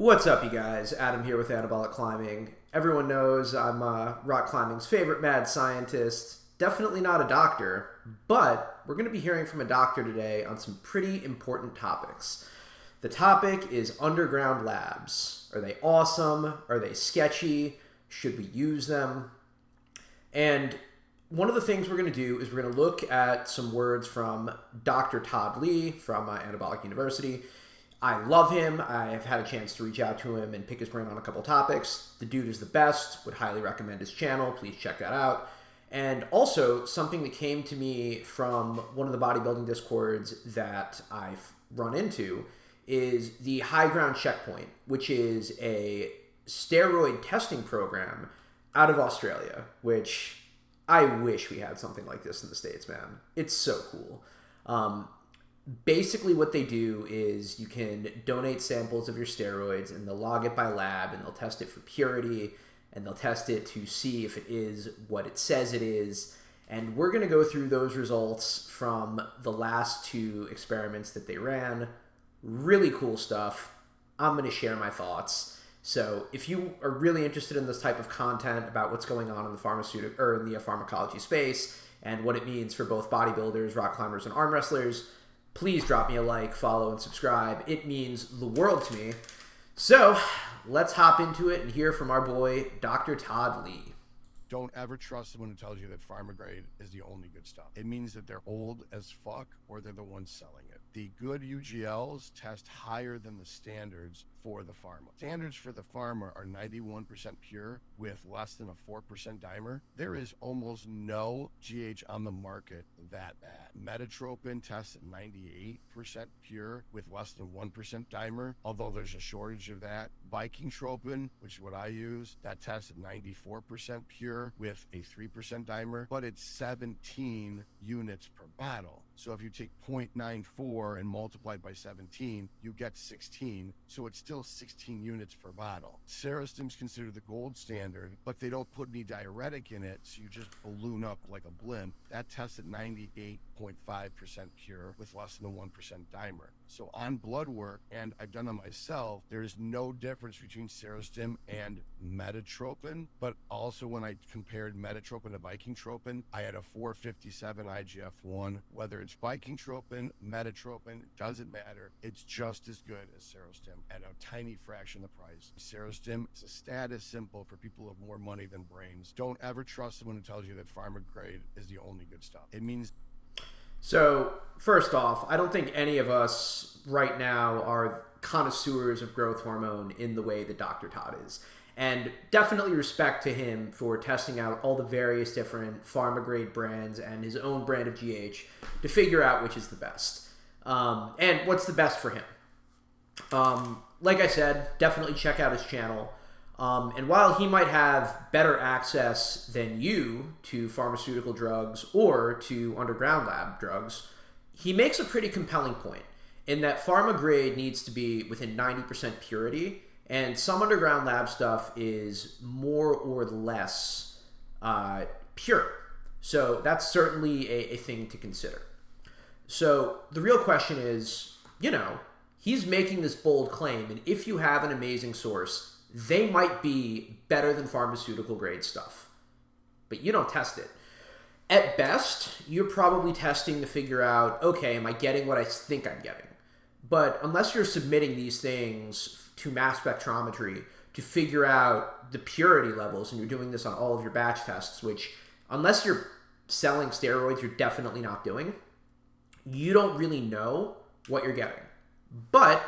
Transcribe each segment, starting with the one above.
What's up, you guys? Adam here with Anabolic Climbing. Everyone knows I'm rock climbing's favorite mad scientist. Definitely not a doctor, but we're going to be hearing from a doctor today on some pretty important topics. The topic is underground labs. Are they awesome? Are they sketchy? Should we use them? And one of the things we're going to do is we're going to look at some words from Dr. Todd Lee from Anabolic University. I love him. I have had a chance to reach out to him and pick his brain on a couple topics. The dude is the best. Would highly recommend his channel. Please check that out. And also, something that came to me from one of the bodybuilding discords that I've run into is the Highground Checkpoint, which is a steroid testing program out of Australia, which I wish we had something like this in the States, man. It's so cool. Basically what they do is you can donate samples of your steroids and they'll log it by lab and they'll test it for purity and they'll test it to see if it is what it says it is. And we're going to go through those results from the last two experiments that they ran. Really cool stuff. I'm going to share my thoughts. So if you are really interested in this type of content about what's going on in the pharmaceutical or in the pharmacology space and what it means for both bodybuilders, rock climbers, and arm wrestlers, please drop me a like, follow, and subscribe. It means the world to me. So let's hop into it and hear from our boy, Dr. Todd Lee. Don't ever trust someone who tells you that pharma grade is the only good stuff. It means that they're old as fuck or they're the ones selling it. The good UGLs test higher than the standards for the pharma. Standards for the pharma are 91% pure with less than a 4% dimer. There is almost no GH on the market that bad. Metotropin tests at 98% pure with less than 1% dimer, although there's a shortage of that. Viking tropin, which is what I use, that tests at 94% pure with a 3% dimer, but it's 17 units per bottle. So if you take 0.94 and multiply it by 17, you get 16. So it's still 16 units per bottle. Serostim's considered the gold standard, but they don't put any diuretic in it, so you just balloon up like a blimp. That tests at 98.5% pure with less than a 1% dimer. So on blood work, and I've done it myself, there's no difference between Serostim and Metotropin, but also when I compared Metotropin to Viking tropin, I had a 457 IGF-1. Whether it's Viking tropin, Metotropin, doesn't matter. It's just as good as Serostim at a tiny fraction of the price. Serostim is a status symbol for people who have more money than brains. Don't ever trust someone who tells you that pharma grade is the only good stuff. It means... So, first off, I don't think any of us right now are connoisseurs of growth hormone in the way that Dr. Todd is. And definitely respect to him for testing out all the various different pharma-grade brands and his own brand of GH to figure out which is the best. And what's the best for him. Like I said, definitely check out his channel. And while he might have better access than you to pharmaceutical drugs or to underground lab drugs, he makes a pretty compelling point in that pharma grade needs to be within 90% purity, and some underground lab stuff is more or less pure. So that's certainly a thing to consider. So the real question is, he's making this bold claim, and if you have an amazing source, they might be better than pharmaceutical grade stuff, but you don't test it. At best, you're probably testing to figure out, okay, am I getting what I think I'm getting? But unless you're submitting these things to mass spectrometry to figure out the purity levels, and you're doing this on all of your batch tests, which unless you're selling steroids, you're definitely not doing, you don't really know what you're getting. But,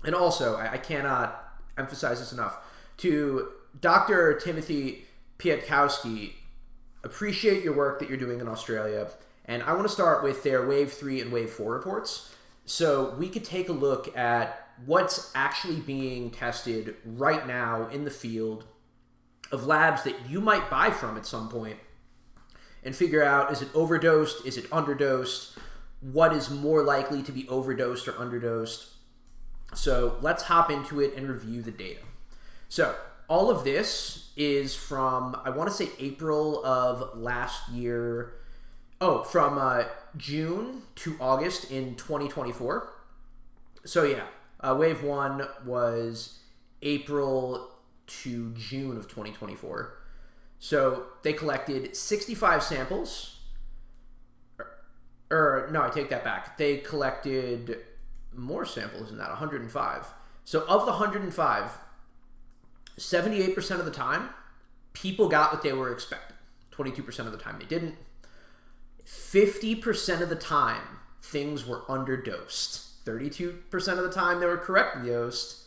and also, I cannot emphasize this enough, to Dr. Timothy Pietkowski, appreciate your work that you're doing in Australia, and I want to start with their Wave 3 and Wave 4 reports. So we could take a look at what's actually being tested right now in the field of labs that you might buy from at some point and figure out, is it overdosed, is it underdosed, what is more likely to be overdosed or underdosed. So let's hop into it and review the data. So all of this is from, I want to say April of last year. Oh, from June to August in 2024. So yeah, Wave 1 was April to June of 2024. So they collected 65 samples. Or no, I take that back. They collected more samples than that, 105. So of the 105, 78% of the time, people got what they were expecting. 22% of the time they didn't. 50% of the time, things were underdosed. 32% of the time, they were correctly dosed.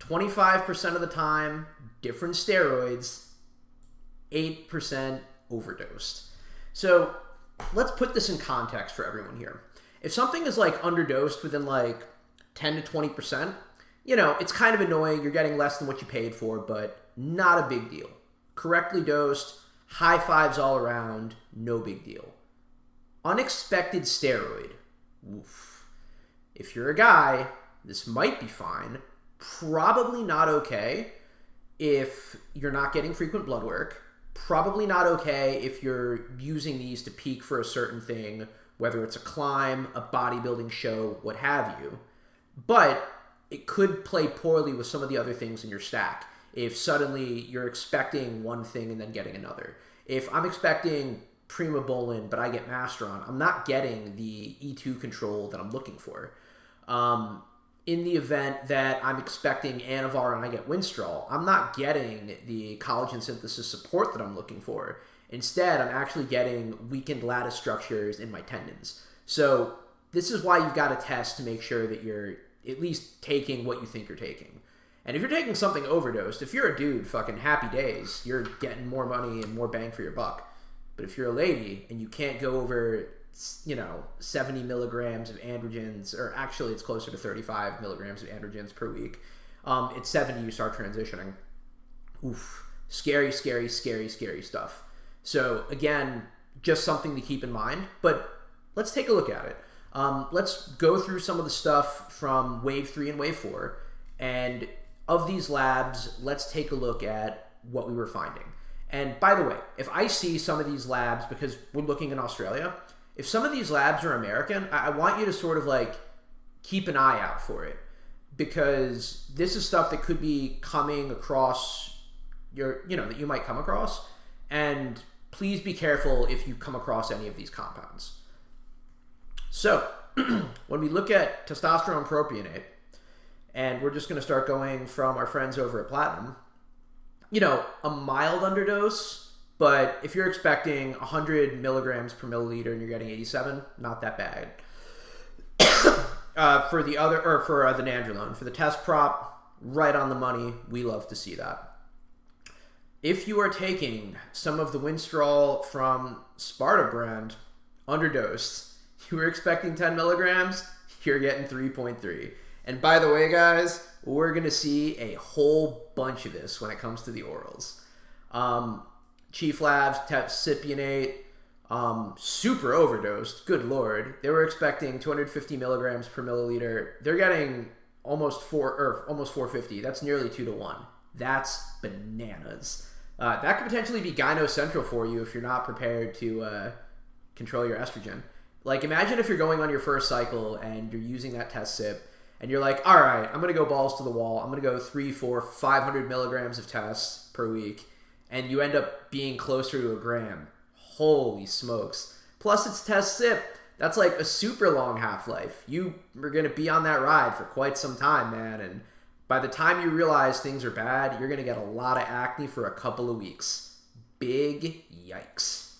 25% of the time, different steroids. 8% overdosed. So let's put this in context for everyone here. If something is like underdosed within like 10 to 20%, you know, it's kind of annoying. You're getting less than what you paid for, but not a big deal. Correctly dosed, high fives all around, no big deal. Unexpected steroid. Oof. If you're a guy, this might be fine. Probably not okay if you're not getting frequent blood work. Probably not okay if you're using these to peak for a certain thing, whether it's a climb, a bodybuilding show, what have you. But it could play poorly with some of the other things in your stack. If suddenly you're expecting one thing and then getting another. If I'm expecting Primobolan, but I get Masteron, I'm not getting the E2 control that I'm looking for. In the event that I'm expecting Anavar and I get Winstrol, I'm not getting the collagen synthesis support that I'm looking for. Instead, I'm actually getting weakened lattice structures in my tendons. So this is why you've got to test to make sure that you're at least taking what you think you're taking. And if you're taking something overdosed, if you're a dude, fucking happy days, you're getting more money and more bang for your buck. But if you're a lady and you can't go over, 70 milligrams of androgens, or actually it's closer to 35 milligrams of androgens per week, at 70 you start transitioning. Oof. Scary, scary, scary, scary stuff. So again, just something to keep in mind, but let's take a look at it. Let's go through some of the stuff from Wave 3 and Wave 4, and of these labs, let's take a look at what we were finding. And by the way, if I see some of these labs, because we're looking in Australia, if some of these labs are American, I want you to sort of like keep an eye out for it, because this is stuff that could be coming across that you might come across. And please be careful if you come across any of these compounds. So when we look at testosterone propionate, and we're just going to start going from our friends over at Platinum, a mild underdose, but if you're expecting 100 milligrams per milliliter and you're getting 87, not that bad. For the nandrolone, for the test prop, right on the money. We love to see that. If you are taking some of the Winstrol from Sparta brand, underdosed, you were expecting 10 milligrams, you're getting 3.3. And by the way, guys, we're going to see a whole bunch of this when it comes to the orals. Chief Labs, Tepsipionate, super overdosed. Good Lord. They were expecting 250 milligrams per milliliter. They're getting almost 450. That's nearly 2 to 1. That's bananas. That could potentially be gyno central for you if you're not prepared to control your estrogen. Like, imagine if you're going on your first cycle and you're using that test sip, and you're like, all right, I'm going to go balls to the wall. I'm going to go 3, 4, 500 milligrams of tests per week. And you end up being closer to a gram. Holy smokes. Plus, it's test sip. That's like a super long half-life. You are going to be on that ride for quite some time, man. And by the time you realize things are bad, you're going to get a lot of acne for a couple of weeks. Big yikes.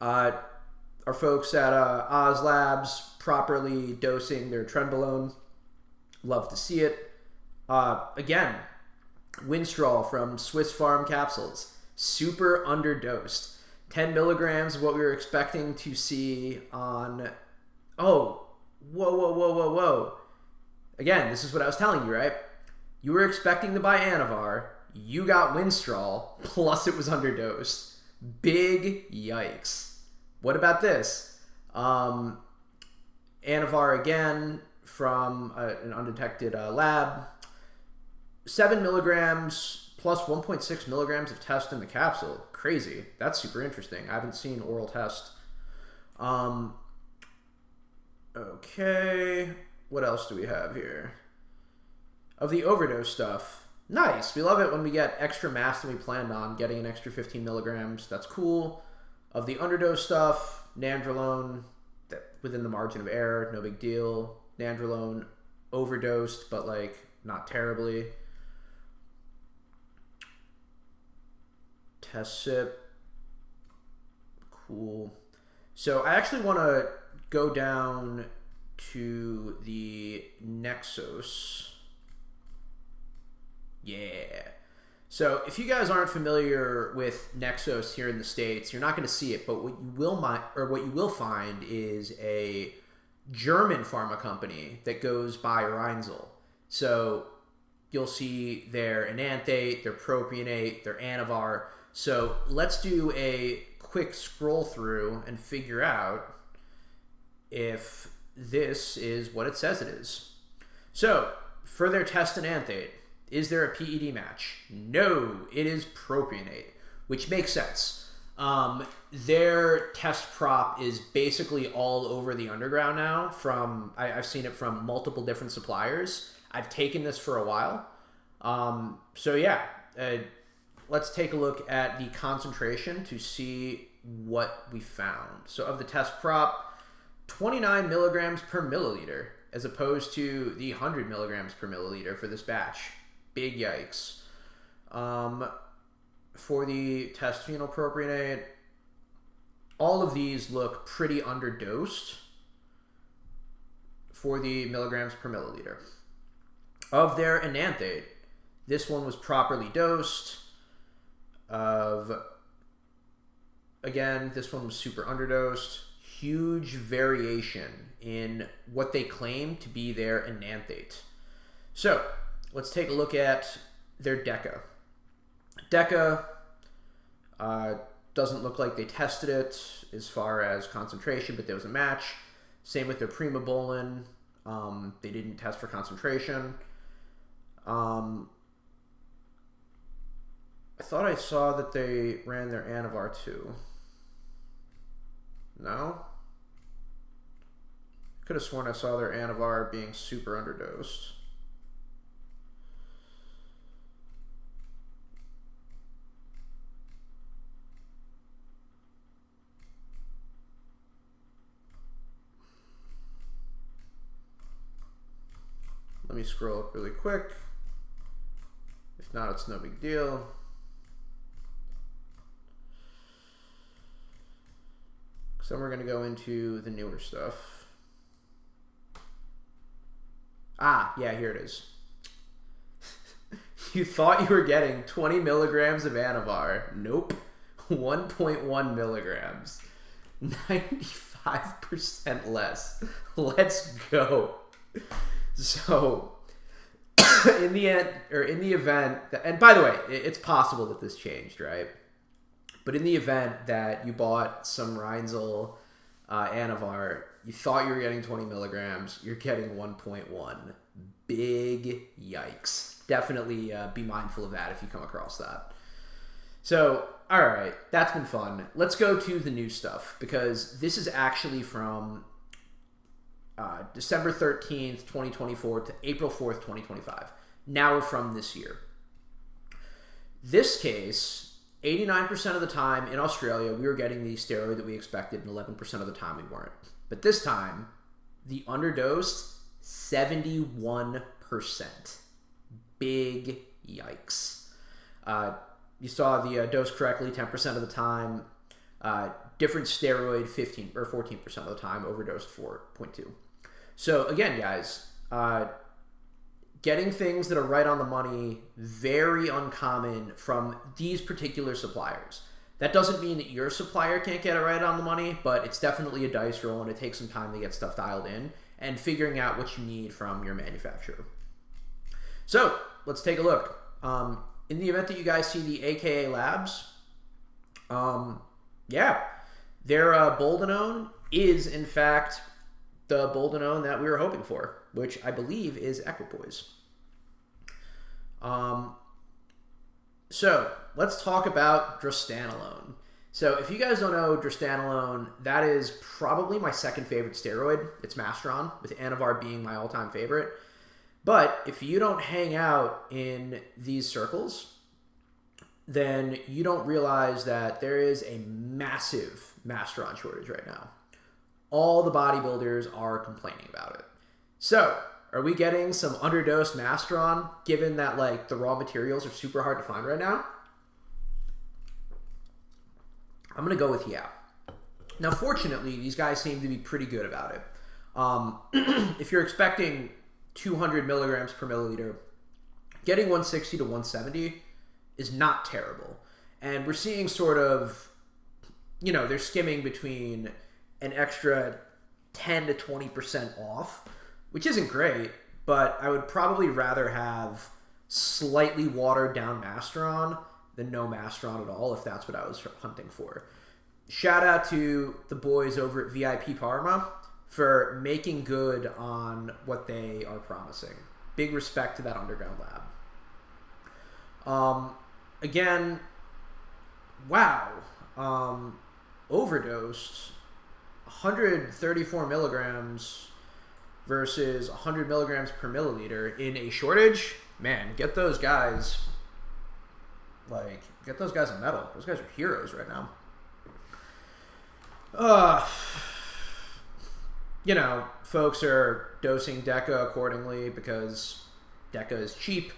Our folks at Oz Labs properly dosing their Trenbolone. Love to see it. Again, Winstrol from Swiss Farm Capsules. Super underdosed. 10 milligrams of what we were expecting to see on... Oh, whoa. Again, this is what I was telling you, right? You were expecting to buy Anavar. You got Winstrol, plus it was underdosed. Big yikes. What about this? Anavar again from an undetected lab. 7 milligrams plus 1.6 milligrams of test in the capsule. Crazy. That's super interesting. I haven't seen oral test. Okay. What else do we have here? Of the overdose stuff, nice. We love it when we get extra mass than we planned on. Getting an extra 15 milligrams, that's cool. Of the underdose stuff, nandrolone, within the margin of error, no big deal. Nandrolone overdosed, but like not terribly. Test sip, cool. So I actually want to go down to the Nexos. Yeah. So if you guys aren't familiar with Nexos here in the States, you're not going to see it, but what you will find is a German pharma company that goes by Reinzel. So you'll see their enanthate, their propionate, their anavar. So let's do a quick scroll through and figure out if this is what it says it is. So for their test enanthate, is there a PED match? No, it is propionate, which makes sense. Their test prop is basically all over the Underground now. I've seen it from multiple different suppliers. I've taken this for a while. Let's take a look at the concentration to see what we found. So of the test prop, 29 milligrams per milliliter, as opposed to the 100 milligrams per milliliter for this batch. Big yikes. For the test phenylpropionate, all of these look pretty underdosed for the milligrams per milliliter. Of their enanthate, this one was properly dosed. Again, this one was super underdosed. Huge variation in what they claim to be their enanthate. So let's take a look at their Deca. Deca doesn't look like they tested it as far as concentration, but there was a match. Same with their Primobolan. They didn't test for concentration. I thought I saw that they ran their Anavar too. No? Could have sworn I saw their Anavar being super underdosed. Let me scroll up really quick. If not, it's no big deal. So we're going to go into the newer stuff. Yeah, here it is. You thought you were getting 20 milligrams of Anavar. Nope. 1.1 milligrams. 95% less. Let's go. So, in the event, and by the way, it's possible that this changed, right? But in the event that you bought some Reinzel Anavar, you thought you were getting 20 milligrams, you're getting 1.1. Big yikes. Definitely be mindful of that if you come across that. So, all right, that's been fun. Let's go to the new stuff, because this is actually from December 13th, 2024 to April 4th, 2025. Now we're from this year. This case, 89% of the time in Australia, we were getting the steroid that we expected, and 11% of the time we weren't. But this time, the underdosed, 71%. Big yikes. You saw the dose correctly 10% of the time. Different steroid 15 or 14% of the time, overdosed 4.2. So again, guys, getting things that are right on the money, very uncommon from these particular suppliers. That doesn't mean that your supplier can't get it right on the money, but it's definitely a dice roll, and it takes some time to get stuff dialed in and figuring out what you need from your manufacturer. So let's take a look. In the event that you guys see the AKA Labs, their Boldenone is in fact the Boldenone that we were hoping for, which I believe is Equipoise. So let's talk about Drostanolone. So if you guys don't know Drostanolone, that is probably my second favorite steroid. It's Masteron, with Anavar being my all-time favorite. But if you don't hang out in these circles, then you don't realize that there is a massive masteron shortage right now. All the bodybuilders are complaining about it. So, are we getting some underdosed masteron, given that like the raw materials are super hard to find right now? I'm going to go with yeah. Now, fortunately, these guys seem to be pretty good about it. If you're expecting 200 milligrams per milliliter, getting 160 to 170 is not terrible. And we're seeing sort of, they're skimming between an extra 10 to 20% off, which isn't great, but I would probably rather have slightly watered down masteron than no masteron at all, if that's what I was hunting for. Shout out to the boys over at VIP Parma for making good on what they are promising. Big respect to that Underground Lab. Again, wow. Overdosed 134 milligrams versus 100 milligrams per milliliter in a shortage. Man, get those guys a medal. Those guys are heroes right now. Folks are dosing Deca accordingly because Deca is cheap.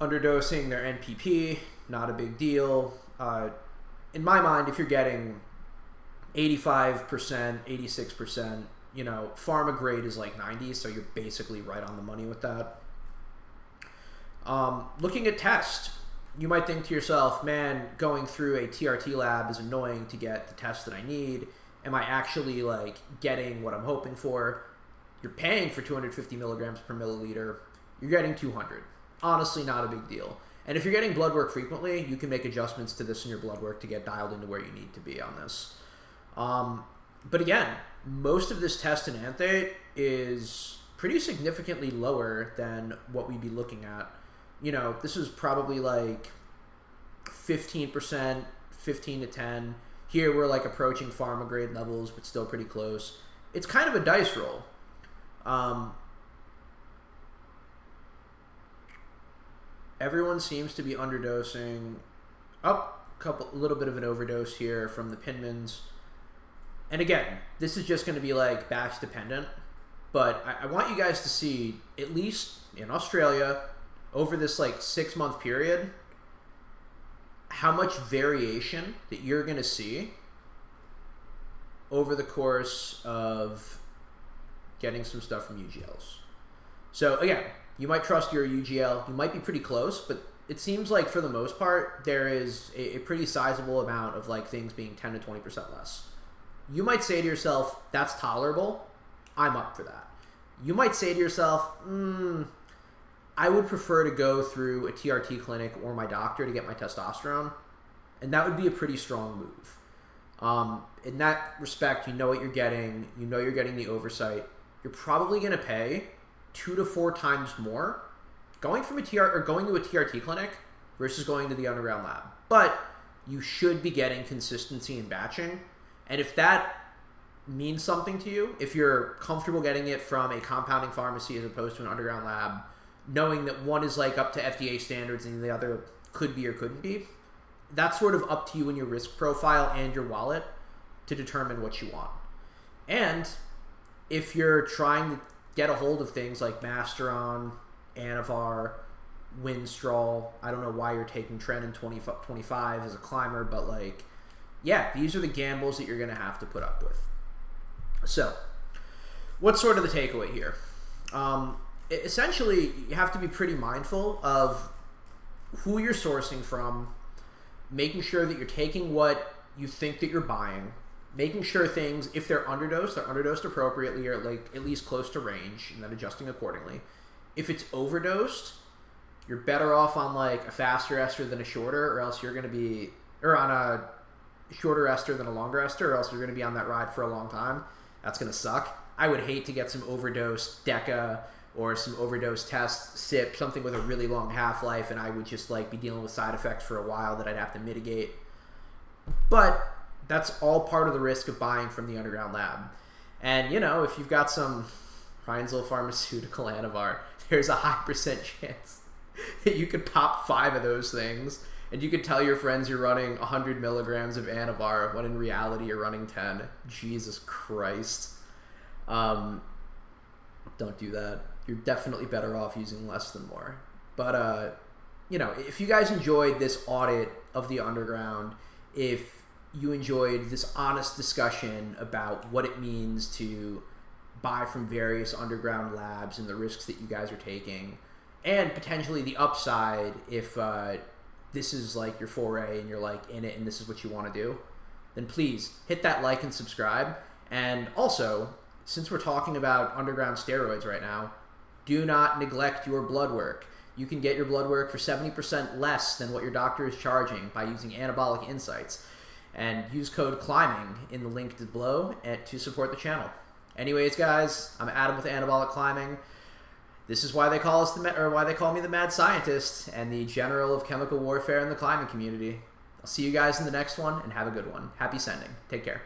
Underdosing their NPP, not a big deal. In my mind, if you're getting 85%, 86%, pharma grade is like 90, so you're basically right on the money with that. Looking at test, you might think to yourself, man, going through a TRT lab is annoying to get the test that I need. Am I actually getting what I'm hoping for? You're paying for 250 milligrams per milliliter. You're getting 200. Honestly, not a big deal. And if you're getting blood work frequently, you can make adjustments to this in your blood work to get dialed into where you need to be on this. But again, most of this test in anthate is pretty significantly lower than what we'd be looking at. This is probably 15%, 15 to 10. Here we're approaching pharma grade levels, but still pretty close. It's kind of a dice roll. Everyone seems to be underdosing. A little bit of an overdose here from the Pinmans. And again, this is just going to be batch dependent. But I want you guys to see, at least in Australia, over this 6-month period, how much variation that you're going to see over the course of getting some stuff from UGLs. So again, you might trust your UGL. You might be pretty close, but it seems like for the most part, there is a pretty sizable amount of things being 10 to 20% less. You might say to yourself, that's tolerable. I'm up for that. You might say to yourself, I would prefer to go through a TRT clinic or my doctor to get my testosterone, and that would be a pretty strong move. In that respect, you know what you're getting. You know you're getting the oversight. You're probably going to pay 2 to 4 times more going to a TRT clinic versus going to the Underground Lab. But you should be getting consistency in batching, and if that means something to you, if you're comfortable getting it from a compounding pharmacy as opposed to an Underground Lab, knowing that one is up to FDA standards and the other could be or couldn't be, that's sort of up to you and your risk profile and your wallet to determine what you want. And if you're trying to get a hold of things like Masteron, Anavar, Winstrol, I don't know why you're taking Trenin 25 as a climber, but these are the gambles that you're going to have to put up with. So, what's sort of the takeaway here? Essentially, you have to be pretty mindful of who you're sourcing from, making sure that you're taking what you think that you're buying, making sure things, if they're underdosed appropriately or at least close to range, and then adjusting accordingly. If it's overdosed, you're better off on a faster ester than a shorter, or else you're going to be, or on a shorter ester than a longer ester, or else you're going to be on that ride for a long time. That's going to suck. I would hate to get some overdosed Deca or some overdose test sip, something with a really long half-life, and I would just be dealing with side effects for a while that I'd have to mitigate. But that's all part of the risk of buying from the Underground Lab. And, if you've got some Rhinzel Pharmaceutical Anavar, there's a high percent chance that you could pop 5 of those things, and you could tell your friends you're running 100 milligrams of Anavar when in reality you're running 10. Jesus Christ. Don't do that. You're definitely better off using less than more. But, you know, if you guys enjoyed this audit of the Underground, if you enjoyed this honest discussion about what it means to buy from various underground labs and the risks that you guys are taking, and potentially the upside if this is like your foray and you're like in it and this is what you want to do, then please hit that like and subscribe. And also, since we're talking about underground steroids right now, do not neglect your blood work. You can get your blood work for 70% less than what your doctor is charging by using Anabolic Insights. And use code CLIMBING in the link below to support the channel. Anyways, guys, I'm Adam with Anabolic Climbing. This is why they call us why they call me the Mad Scientist and the General of Chemical Warfare in the climbing community. I'll see you guys in the next one, and have a good one. Happy sending. Take care.